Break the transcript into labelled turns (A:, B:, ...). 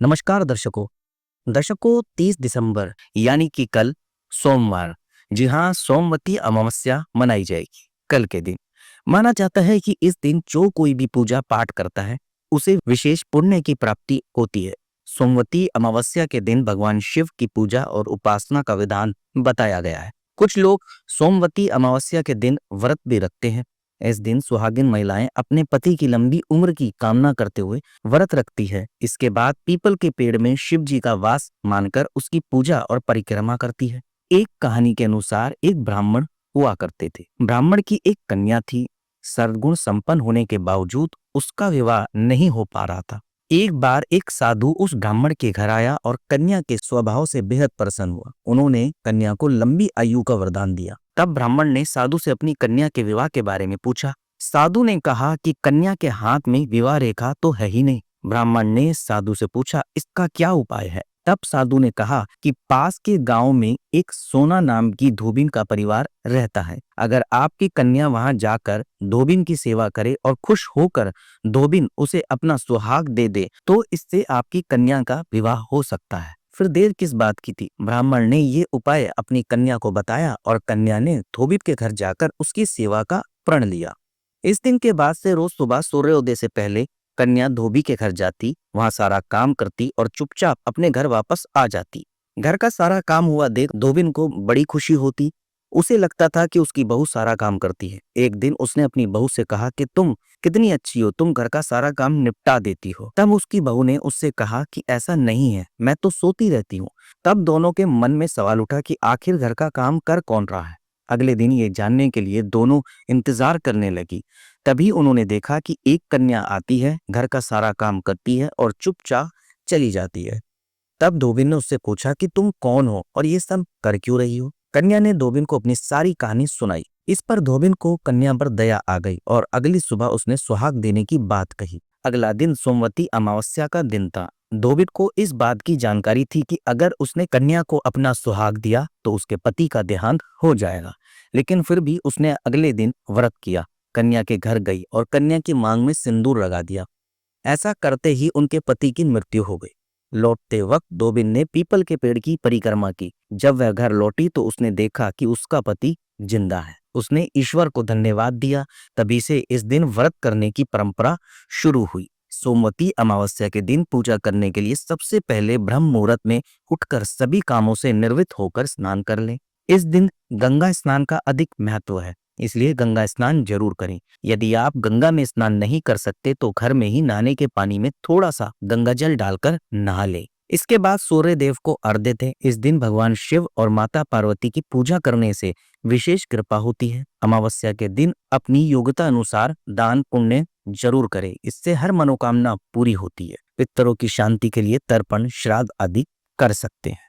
A: नमस्कार दर्शकों। 30 दिसंबर यानी कि कल सोमवार, जी हाँ, सोमवती अमावस्या मनाई जाएगी। कल के दिन माना जाता है कि इस दिन जो कोई भी पूजा पाठ करता है उसे विशेष पुण्य की प्राप्ति होती है। सोमवती अमावस्या के दिन भगवान शिव की पूजा और उपासना का विधान बताया गया है। कुछ लोग सोमवती अमावस्या के दिन व्रत भी रखते हैं। इस दिन सुहागिन महिलाएं अपने पति की लंबी उम्र की कामना करते हुए व्रत रखती है। इसके बाद पीपल के पेड़ में शिव जी का वास मानकर उसकी पूजा और परिक्रमा करती है। एक कहानी के अनुसार एक ब्राह्मण हुआ करते थे। ब्राह्मण की एक कन्या थी। सद्गुण संपन्न होने के बावजूद उसका विवाह नहीं हो पा रहा था। एक बार एक साधु उस ब्राह्मण के घर आया और कन्या के स्वभाव से बेहद प्रसन्न हुआ। उन्होंने कन्या को लंबी आयु का वरदान दिया। तब ब्राह्मण ने साधु से अपनी कन्या के विवाह के बारे में पूछा। साधु ने कहा कि कन्या के हाथ में विवाह रेखा तो है ही नहीं। ब्राह्मण ने साधु से पूछा, इसका क्या उपाय है? तब साधु ने कहा कि पास के गांव में एक सोना नाम की धोबिन का परिवार रहता है। अगर आपकी कन्या वहां जाकर धोबिन की सेवा करे और खुश होकर धोबिन उसे अपना सुहाग दे दे तो इससे आपकी कन्या का विवाह हो सकता है। फिर देर किस बात की थी? ब्राह्मण ने ये उपाय अपनी कन्या को बताया और कन्या ने धोबी के घर जाकर उसकी सेवा का प्रण लिया। इस दिन के बाद से रोज सुबह सूर्योदय से पहले कन्या धोबी के घर जाती, वहां सारा काम करती और चुपचाप अपने घर वापस आ जाती। घर का सारा काम हुआ देख धोबिन को बड़ी खुशी होती। उसे लगता था कि उसकी बहू सारा काम करती है। एक दिन उसने अपनी बहू से कहा कि तुम कितनी अच्छी हो, तुम घर का सारा काम निपटा देती हो। तब उसकी बहू ने उससे कहा कि ऐसा नहीं है, मैं तो सोती रहती हूँ। तब दोनों के मन में सवाल उठा कि आखिर घर का काम कर कौन रहा है। अगले दिन ये जानने के लिए दोनों इंतजार करने लगी। तभी उन्होंने देखा कि एक कन्या आती है, घर का सारा काम करती है और चुपचाप चली जाती है। तब धोबिन ने उससे पूछा कि तुम कौन हो और ये सब कर क्यों रही हो? कन्या ने धोबिन को अपनी सारी कहानी सुनाई। इस पर धोबिन को कन्या पर दया आ गई और अगली सुबह उसने सुहाग देने की बात कही। अगला दिन सोमवती अमावस्या का दिन था। धोबिन को इस बात की जानकारी थी कि अगर उसने कन्या को अपना सुहाग दिया तो उसके पति का देहांत हो जाएगा। लेकिन फिर भी उसने अगले दिन व्रत किया, कन्या के घर गई और कन्या की मांग में सिंदूर लगा दिया। ऐसा करते ही उनके पति की मृत्यु हो गई। लौटते वक्त धोबिन ने पीपल के पेड़ की परिक्रमा की। जब वह घर लौटी तो उसने देखा कि उसका पति जिंदा है। उसने ईश्वर को धन्यवाद दिया। तभी से इस दिन व्रत करने की परंपरा शुरू हुई। सोमवती अमावस्या के दिन पूजा करने के लिए सबसे पहले ब्रह्म मुहूर्त में उठकर सभी कामों से निर्वृत्त होकर स्नान कर लें। इस दिन गंगा स्नान का अधिक महत्व है, इसलिए गंगा स्नान जरूर करें। यदि आप गंगा में स्नान नहीं कर सकते तो घर में ही नहाने के पानी में थोड़ा सा गंगा जल डालकर नहा लें। इसके बाद सूर्य देव को अर्घ्य दें। इस दिन भगवान शिव और माता पार्वती की पूजा करने से विशेष कृपा होती है। अमावस्या के दिन अपनी योग्यता अनुसार दान पुण्य जरूर करें, इससे हर मनोकामना पूरी होती है। पितरों की शांति के लिए तर्पण श्राद्ध आदि कर सकते हैं।